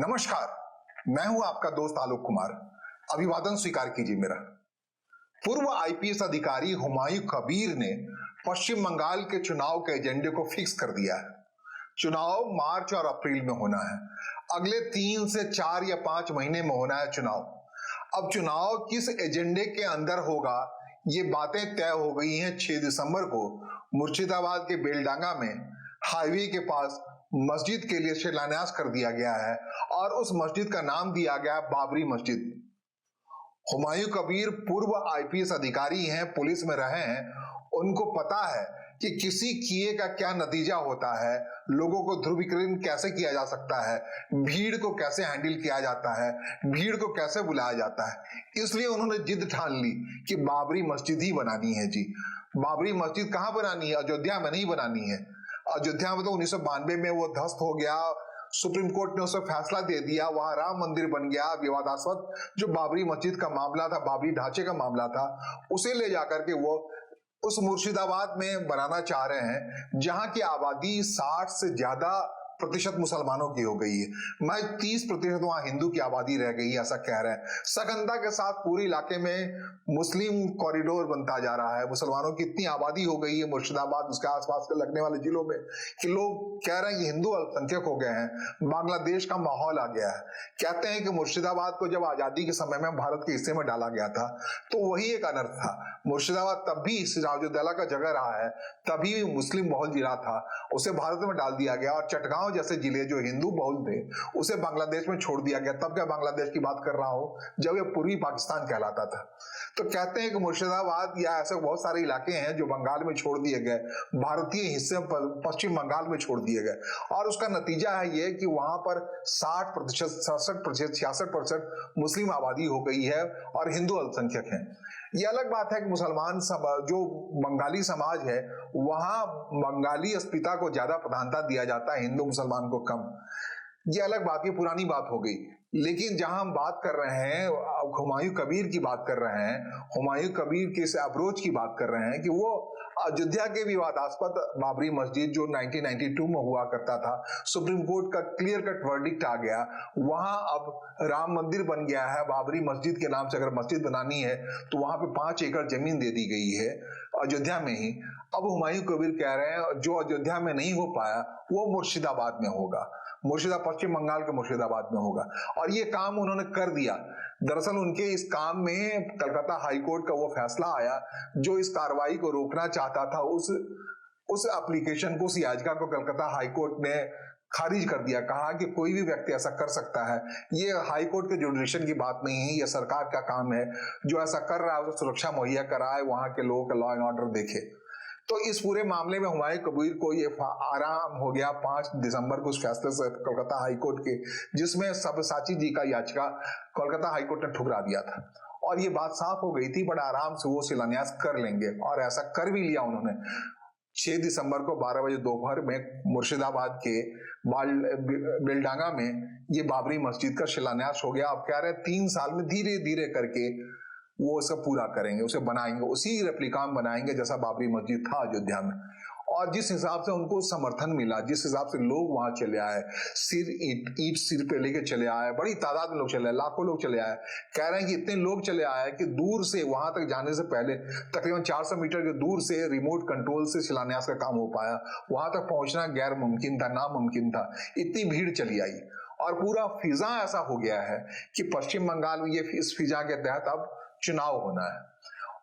नमस्कार, मैं हूं आपका दोस्त आलोक कुमार। अभिवादन स्वीकार कीजिए मेरा। पूर्व आईपीएस अधिकारी हुमायूं कबीर ने पश्चिम बंगाल के चुनाव के एजेंडे को फिक्स कर दिया है। चुनाव मार्च और अप्रैल में होना है। अगले 3 से 4 या 5 महीने में होना है चुनाव। अब चुनाव किस एजेंडे के अंदर होगा, ये बातें तय हो गई हैं। 6 दिसंबर को मुर्शिदाबाद के बेलडांगा में हाईवे के पास मस्जिद के लिए शिलान्यास कर दिया गया है और उस मस्जिद का नाम दिया गया है बाबरी मस्जिद। हुमायूं कबीर पूर्व आईपीएस अधिकारी हैं, पुलिस में रहे हैं। उनको पता है कि किसी किए का क्या नतीजा होता है, लोगों को ध्रुवीकरण कैसे किया जा सकता है, भीड़ को कैसे हैंडल किया जाता है, भीड़ को कैसे बुलाया जाता है। इसलिए उन्होंने जिद ठान ली कि बाबरी मस्जिद ही बनानी है जी। बाबरी मस्जिद कहाँ बनानी है? अयोध्या में नहीं बनानी है। अयोध्या में तो 1992 में वो ध्वस्त हो गया, सुप्रीम कोर्ट ने उसे फैसला दे दिया, वहां राम मंदिर बन गया। विवादास्पद जो बाबरी मस्जिद का मामला था, बाबरी ढांचे का मामला था, उसे ले जाकर के वो उस मुर्शिदाबाद में बनाना चाह रहे हैं, जहां की आबादी 60 से ज्यादा प्रतिशत मुसलमानों की हो गई है। मैं 30% वहां हिंदू की आबादी रह गई है, ऐसा कह रहे हैं। सकंदा के साथ पूरे इलाके में मुस्लिम कॉरिडोर बनता जा रहा है। मुसलमानों की इतनी आबादी हो गई है मुर्शिदाबाद, उसके आसपास के लगने वाले जिलों में, कि लोग कह रहे हैं कि हिंदू अल्पसंख्यक हो गए हैं। बांग्लादेश का माहौल आ गया है। कहते हैं कि मुर्शिदाबाद को जब आजादी के समय में भारत के हिस्से में डाला गया था तो वही एक अनर्थ था। मुर्शिदाबाद तब भी सिराजुद्दौला का जगह रहा है, तभी मुस्लिम बहुल जिला था, उसे भारत में डाल दिया गया। और चटगांव जैसे जिले जो हिंदू बहुल थे, उसे बांग्लादेश में छोड़ दिया गया। तब क्या बांग्लादेश की बात कर रहा हूं जब ये पूर्वी पाकिस्तान कहलाता था। तो कहते हैं कि मुर्शिदाबाद या ऐसे बहुत सारे इलाके हैं जो बंगाल में छोड़ दिए गए, भारतीय हिस्से पश्चिम बंगाल में छोड़ दिए गए। और उसका नतीजा है ये कि वहां पर 60%, 67%, 66% मुस्लिम आबादी हो गई है और हिंदू अल्पसंख्यक हैं। ये अलग बात है कि मुसलमान जो बंगाली समाज है, वहां बंगाली अस्मिता को ज्यादा प्रधानता दिया जाता है, हिंदू मुसलमान को कम। ये अलग बात, ये पुरानी बात हो गई। लेकिन जहां हम बात कर रहे हैं, हुमायूं कबीर की बात कर रहे हैं, हुमायूं कबीर के इस अप्रोच की बात कर रहे हैं कि वो अयोध्या के विवादास्पद बाबरी मस्जिद जो 1992 में हुआ करता था, सुप्रीम कोर्ट का क्लियर कट वर्डिक्ट आ गया, वहां अब राम मंदिर बन गया है। बाबरी मस्जिद के नाम से अगर मस्जिद बनानी है तो वहां पे 5 एकड़ जमीन दे दी गई है अयोध्या में ही। अब हुमायूं कबीर कह रहे हैं जो अयोध्या में नहीं हो पाया वो मुर्शिदाबाद में होगा, पश्चिम बंगाल के मुर्शिदाबाद में होगा। और ये काम उन्होंने कर दिया। दरअसल उनके इस काम में कलकत्ता हाईकोर्ट का वो फैसला आया जो इस कार्रवाई को रोकना चाहता था। उस एप्लीकेशन को, उस याचिका को कलकत्ता हाईकोर्ट ने खारिज कर दिया। कहा कि कोई भी व्यक्ति ऐसा कर सकता है, ये हाईकोर्ट के जुडिशन की बात नहीं है, ये सरकार का काम है। जो ऐसा कर रहा है उसे सुरक्षा मुहैया कराए, वहां के लोगों का लॉ एंड ऑर्डर देखे। तो इस पूरे मामले में हुमायूं कबीर को ये आराम हो गया 5 दिसंबर को उस फैसले से कोलकाता हाईकोर्ट के, जिसमें सब्यसाची जी का याचिका कोलकाता हाईकोर्ट ने ठुकरा दिया था। और ये बात साफ हो गई थी, बड़ा आराम से वो शिलान्यास कर लेंगे, और ऐसा कर भी लिया उन्होंने। 6 दिसंबर को 12 बजे दोपहर में मुर्शिदाबाद के बेलडांगा में ये बाबरी मस्जिद का शिलान्यास हो गया। अब कह रहे हैं 3 साल में धीरे धीरे करके वो उसे पूरा करेंगे, उसे बनाएंगे, उसी रेप्लिका में बनाएंगे जैसा बाबरी मस्जिद था अयोध्या में। और जिस हिसाब से उनको समर्थन मिला, जिस हिसाब से लोग वहां चले आए, ईंट सिर पे लेके चले आए, बड़ी तादाद में लोग चले आए, लाखों लोग चले आए। कह रहे हैं कि इतने लोग चले आए कि दूर से वहां तक जाने से पहले तकरीबन 400 मीटर के दूर से रिमोट कंट्रोल से शिलान्यास का काम हो पाया। वहां तक पहुंचना गैर मुमकिन था, नामुमकिन था, इतनी भीड़ चली आई। और पूरा फिजा ऐसा हो गया है कि पश्चिम बंगाल में इस फिजा के तहत अब चुनाव होना है।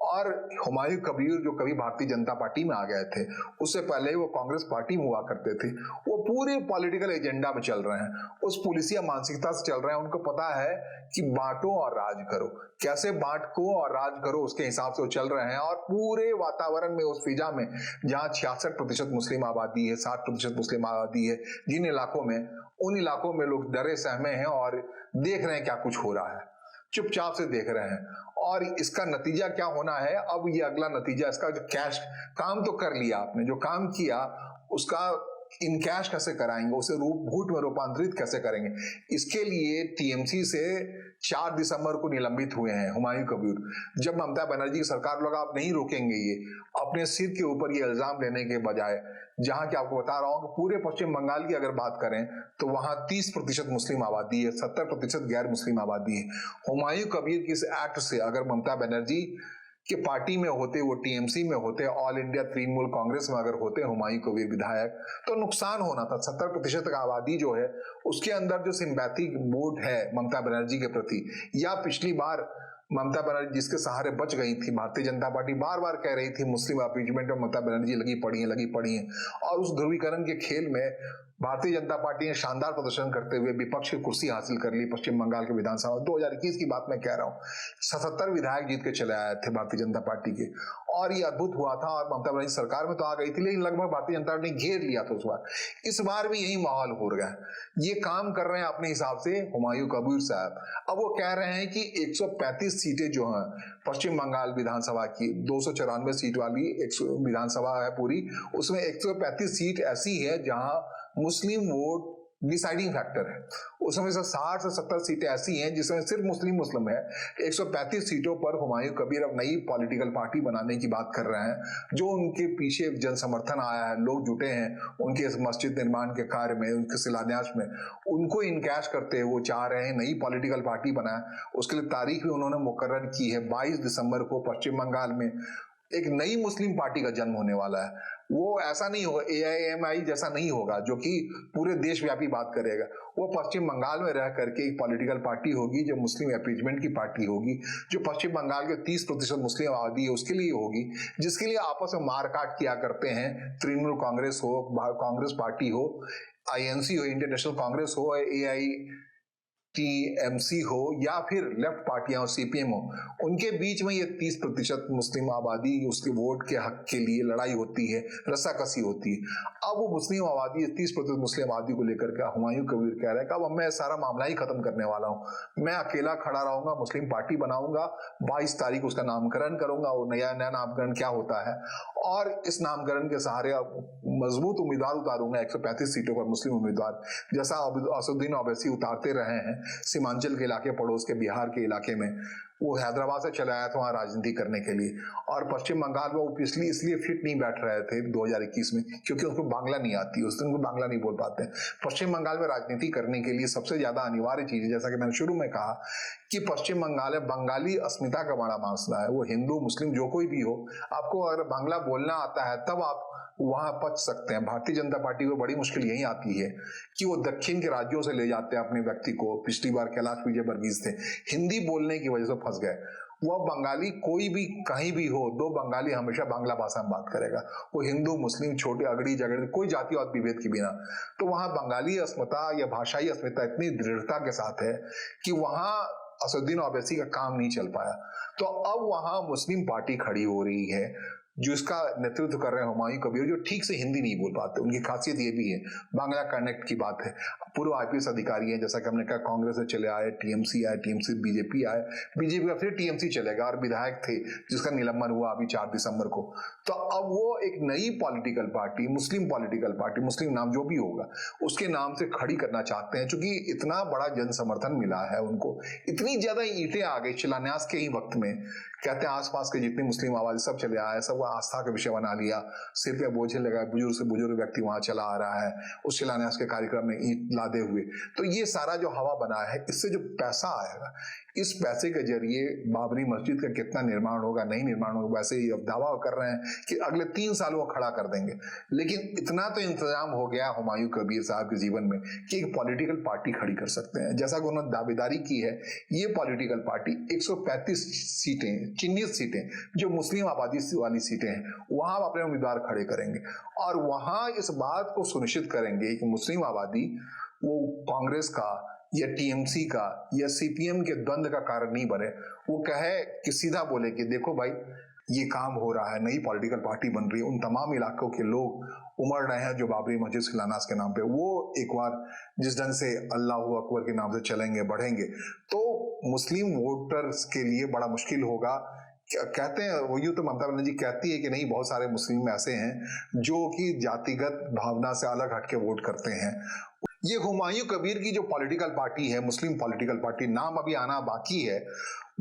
और हुमायूं कबीर जो कभी भारतीय जनता पार्टी में आ गए थे, उससे पहले वो कांग्रेस पार्टी में हुआ करते थे, वो पूरे पॉलिटिकल एजेंडा में चल रहे हैं, उस पुलिसिया मानसिकता से चल रहे हैं। उनको पता है कि बांटो और राज करो, कैसे बांटो और राज करो, उसके हिसाब से वो चल रहे हैं। और पूरे वातावरण में, उस फिजा में जहां 66% मुस्लिम आबादी है, 60% मुस्लिम आबादी है, जिन इलाकों में, उन इलाकों में लोग डरे सहमे हैं और देख रहे हैं क्या कुछ हो रहा है, चुपचाप से देख रहे हैं। और इसका नतीजा क्या होना है, अब ये अगला नतीजा, इसका जो कैश काम तो कर लिया आपने, जो काम किया उसका इनकैश कैसे कराएंगे, उसे वोट में रूपांतरित कैसे करेंगे। इसके लिए टीएमसी से 4 दिसंबर को निलंबित हुए हैं हुमायूं कबीर। जब ममता बनर्जी की सरकार लोग आप नहीं रोकेंगे ये अपने सिर के ऊपर ये इल्जाम लेने के बजाय, जहां कि आपको बता रहा हूं कि पूरे पश्चिम बंगाल की अगर बात करें तो वहां 30% मुस्लिम आबादी है, 70% गैर मुस्लिम आबादी है। हुमायूं कबीर की इस एक्ट से अगर ममता बनर्जी कि पार्टी में होते, वो टीएमसी में होते, ऑल इंडिया तृणमूल कांग्रेस में अगर होते हुमायूं कबीर विधायक, तो नुकसान होना था। 70% का आबादी जो है उसके अंदर जो सिंपैथी वोट है ममता बनर्जी के प्रति, या पिछली बार ममता बनर्जी जिसके सहारे बच गई थी, भारतीय जनता पार्टी बार बार कह रही थी मुस्लिम अपीजमेंट में ममता बनर्जी लगी पड़ी है, और उस ध्रुवीकरण के खेल में भारतीय जनता पार्टी ने शानदार प्रदर्शन करते हुए विपक्ष की कुर्सी हासिल कर ली पश्चिम बंगाल के विधानसभा। 2021 की बात मैं कह रहा हूँ, 77 विधायक जीत के चले आए थे भारतीय जनता पार्टी के, और ये अद्भुत हुआ था। और ममता बनर्जी सरकार में तो आ गई थी, लेकिन लगभग भारतीय जनता पार्टी ने घेर लिया था उस बार। इस बार भी यही माहौल हो रहा है। ये काम कर रहे हैं अपने हिसाब से हुमायूं कबीर साहब। अब वो कह रहे हैं कि 135 सीटें जो हैं पश्चिम बंगाल विधानसभा की, 294 सीट वाली विधानसभा है पूरी, उसमें 135 सीट ऐसी है जहां मुस्लिम वोट डिसाइडिंग फैक्टर है। उसमें से 60 से 70 सीटें ऐसी हैं जिसमें सिर्फ मुस्लिम है। 135 सीटों पर हुमायूं कबीर अब नई पॉलिटिकल पार्टी बनाने की बात कर रहे हैं। जो उनके पीछे जन समर्थन आया है, लोग जुटे हैं उनके इस मस्जिद निर्माण के कार्य में, उनके शिलान्यास में, उनको इनकैश करते हुए वो चाह रहे हैं नई पॉलिटिकल पार्टी बनाए। उसके लिए तारीख भी उन्होंने मुकर्रर की है, 22 दिसंबर को पश्चिम बंगाल में एक नई मुस्लिम पार्टी का जन्म होने वाला है। वो ऐसा नहीं होगा, एआईएमआई जैसा नहीं होगा जो कि पूरे देशव्यापी बात करेगा। वो पश्चिम बंगाल में रह करके एक पॉलिटिकल पार्टी होगी जो मुस्लिम अपीजमेंट की पार्टी होगी, जो पश्चिम बंगाल के 30% मुस्लिम आबादी है उसके लिए होगी, जिसके लिए आपस में मारकाट किया करते हैं। तृणमूल कांग्रेस हो, कांग्रेस पार्टी हो, आईएनसी हो, इंडियन नेशनल कांग्रेस हो, एआई टीएमसी हो, या फिर लेफ्ट पार्टियां हो, सीपीएम हो, उनके बीच में ये 30% मुस्लिम आबादी उसके वोट के हक के लिए लड़ाई होती है, रस्साकसी होती है। अब वो मुस्लिम आबादी 30% मुस्लिम आबादी को लेकर के हुमायूं कबीर कह रहे हैं कि अब मैं सारा मामला ही खत्म करने वाला हूँ, मैं अकेला खड़ा रहूंगा, मुस्लिम पार्टी बनाऊंगा, 22 तारीख उसका नामकरण करूंगा। वो नया नामकरण क्या होता है, और इस नामकरण के सहारे मजबूत उम्मीदवार उतारूंगा 135 सीटों पर मुस्लिम उम्मीदवार, जैसा असदुद्दीन ओवैसी उतारते रहे हैं सीमांचल के इलाके, पड़ोस के बिहार के इलाके में। वो हैदराबाद से चला आया था वहां राजनीति करने के लिए, और पश्चिम बंगाल में वो पिछली इसलिए फिट नहीं बैठ रहे थे 2021 में क्योंकि उनको बांग्ला नहीं आती, उस दिन वो बांग्ला नहीं बोल पाते। पश्चिम बंगाल में राजनीति करने के लिए सबसे ज्यादा अनिवार्य चीज है, जैसा कि मैंने शुरू में कहा, कि पश्चिम बंगाल में बंगाली अस्मिता का बड़ा मसला है। वो हिंदू मुस्लिम जो कोई भी हो, आपको अगर बांग्ला बोलना आता है तब आप वहां पच सकते हैं। भारतीय जनता पार्टी को बड़ी मुश्किल यही आती है कि वो दक्षिण के राज्यों से ले जाते हैं अपने व्यक्ति को। पिछली बार कैलाश विजयवर्गीय थे, हिंदी बोलने की वजह से फंस गए। वह बंगाली कोई भी कहीं भी हो, दो बंगाली हमेशा बांग्ला भाषा में बात करेगा, वो हिंदू मुस्लिम छोटे अगड़ी झगड़े कोई जातिवाद विभेद के बिना। तो वहां बंगाली अस्मिता या भाषाई अस्मिता इतनी दृढ़ता के साथ है कि वहां असदुद्दीन ओवैसी का काम नहीं चल पाया। तो अब वहां मुस्लिम पार्टी खड़ी हो रही है जिसका नेतृत्व कर रहे हैं हुमायूं कबीर, जो ठीक से हिंदी नहीं बोल पाते। उनकी खासियत ये भी है, बांग्ला कनेक्ट की बात है। पूर्व आईपीएस अधिकारी हैं, जैसा कि हमने कहा, कांग्रेस से चले आए, टीएमसी आए, टीएमसी बीजेपी आए, बीजेपी का फिर टीएमसी चलेगा, और विधायक थे जिसका निलंबन हुआ अभी 4 दिसंबर को। तो अब वो एक नई political party, Muslim political party, Muslim नाम जो भी होगा उसके नाम से खड़ी करना चाहते हैं। चूंकि इतना बड़ा जन समर्थन मिला है उनको, इतनी ज्यादा ईंटें आ गई शिलान्यास के ही वक्त में, कहते हैं आसपास के जितने मुस्लिम आबादी सब चले आए, सब आस्था का विषय बना लिया, सिर पे बोझे लगा, बुजुर्ग से बुजुर्ग व्यक्ति वहां चला आ रहा है उस शिलान्यास के कार्यक्रम में ईंट लादे हुए। तो ये सारा जो हवा बना है, इससे जो पैसा आएगा, इस पैसे के जरिए बाबरी मस्जिद का कितना निर्माण होगा, नहीं निर्माण होगा, वैसे ही अब दावा कर रहे हैं कि अगले 3 साल वो खड़ा कर देंगे। लेकिन इतना तो इंतजाम हो गया हुमायूं कबीर साहब के जीवन में कि एक पॉलिटिकल पार्टी खड़ी कर सकते हैं। जैसा कि उन्होंने दावेदारी की है, ये पॉलिटिकल पार्टी 135 सीटें, चिन्हित सीटें जो मुस्लिम आबादी वाली सीटें हैं, वहां अपने उम्मीदवार खड़े करेंगे, और वहां इस बात को सुनिश्चित करेंगे कि मुस्लिम आबादी वो कांग्रेस का या टीएमसी का या सीपीएम के द्वंद्व का कारण नहीं बने। वो कहे कि सीधा बोले कि देखो भाई, ये काम हो रहा है, नई पॉलिटिकल पार्टी बन रही है, उन तमाम इलाकों के लोग उमड़ रहे हैं जो बाबरी मस्जिद शिलान्यास के नाम पे, वो एक बार जिस ढंग से अल्लाहू अकबर के नाम से चलेंगे, बढ़ेंगे, तो मुस्लिम वोटर्स के लिए बड़ा मुश्किल होगा कहते हैं वो, यूं तो ममता बनर्जी कहती है कि नहीं, बहुत सारे मुस्लिम ऐसे हैं जो कि जातिगत भावना से अलग हटके वोट करते हैं। ये हुमायूं कबीर की जो पॉलिटिकल पार्टी है, मुस्लिम पॉलिटिकल पार्टी, नाम अभी आना बाकी है।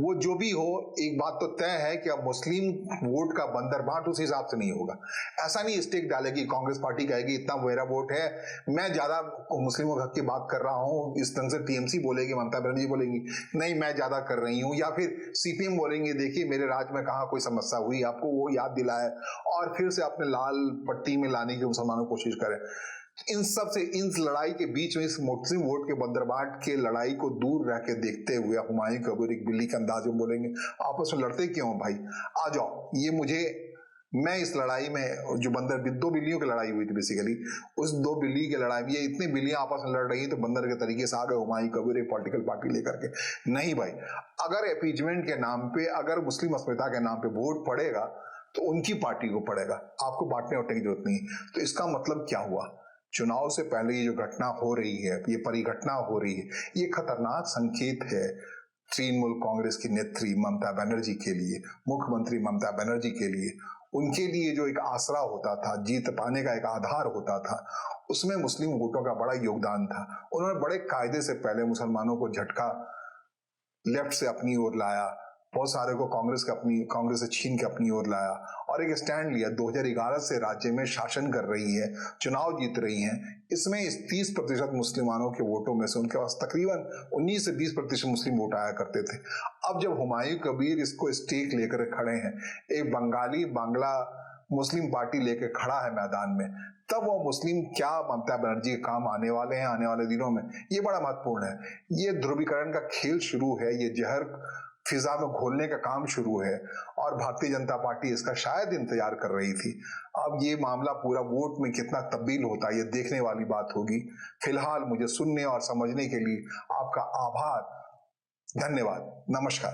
वो जो भी हो, एक बात तो तय है कि अब मुस्लिम वोट का बंदरबाट उस हिसाब से नहीं होगा। ऐसा नहीं स्टेक डालेगी कांग्रेस पार्टी, कहेगी इतना मेरा वोट है, मैं ज्यादा मुस्लिमों के हक की बात कर रहा हूं, इस ढंग से टीएमसी बोलेगी, ममता बनर्जी बोलेंगी नहीं मैं ज्यादा कर रही हूं, या फिर सीपीएम बोलेंगे देखिए मेरे राज में कहां कोई समस्या हुई, आपको वो याद दिलाए और फिर से अपने लाल पट्टी में लाने की मुसलमानों को कोशिश करें। इन सब से, इन लड़ाई के बीच में, इस मुस्लिम वोट के बंदरबाट के लड़ाई को दूर रह के देखते हुए हुमायूं कबीर एक बिल्ली के अंदाज में बोलेंगे आपस में लड़ते क्यों भाई, आ जाओ, ये मुझे, मैं इस लड़ाई में जो बंदर, दो बिल्लियों की लड़ाई हुई थी बेसिकली, उस दो बिल्ली की लड़ाई में ये इतनी बिल्लियां आपस में लड़ रही तो बंदर के तरीके से आ गए हुमायूं कबीर एक पॉलिटिकल पार्टी लेकर के। नहीं भाई, अगर अपीजमेंट के नाम पे, अगर मुस्लिम अस्मिता के नाम पे वोट पड़ेगा तो उनकी पार्टी को पड़ेगा, आपको बांटने उठने की जरूरत नहीं। तो इसका मतलब क्या हुआ, चुनाव से पहले ये जो घटना हो रही है, ये परिघटना हो रही है, ये खतरनाक संकेत है तृणमूल कांग्रेस की नेत्री ममता बनर्जी के लिए, मुख्यमंत्री ममता बनर्जी के लिए। उनके लिए जो एक आसरा होता था, जीत पाने का एक आधार होता था, उसमें मुस्लिम वोटों का बड़ा योगदान था। उन्होंने बड़े कायदे से पहले मुसलमानों को झटका लेफ्ट से अपनी ओर लाया, बहुत सारे को कांग्रेस से छीन के अपनी ओर लाया और एक स्टैंड लिया। 2011 से राज्य में शासन कर रही है, चुनाव जीत रही है। इसमें इस 30% मुसलमानों के वोटों में से उनके पास तकरीबन 19 से 20% मुस्लिम वोट आया करते थे। अब जब हुमायूं कबीर इसको स्टेक लेकर खड़े हैं, एक बंगाली बांग्ला मुस्लिम पार्टी लेकर खड़ा है मैदान में, तब वो मुस्लिम क्या ममता बनर्जी के काम आने वाले हैं आने वाले दिनों में, ये बड़ा महत्वपूर्ण है। ये ध्रुवीकरण का खेल शुरू है, ये जहर फिजा में घोलने का काम शुरू है और भारतीय जनता पार्टी इसका शायद इंतजार कर रही थी। अब ये मामला पूरा वोट में कितना तब्दील होता है, ये देखने वाली बात होगी। फिलहाल मुझे सुनने और समझने के लिए आपका आभार, धन्यवाद, नमस्कार।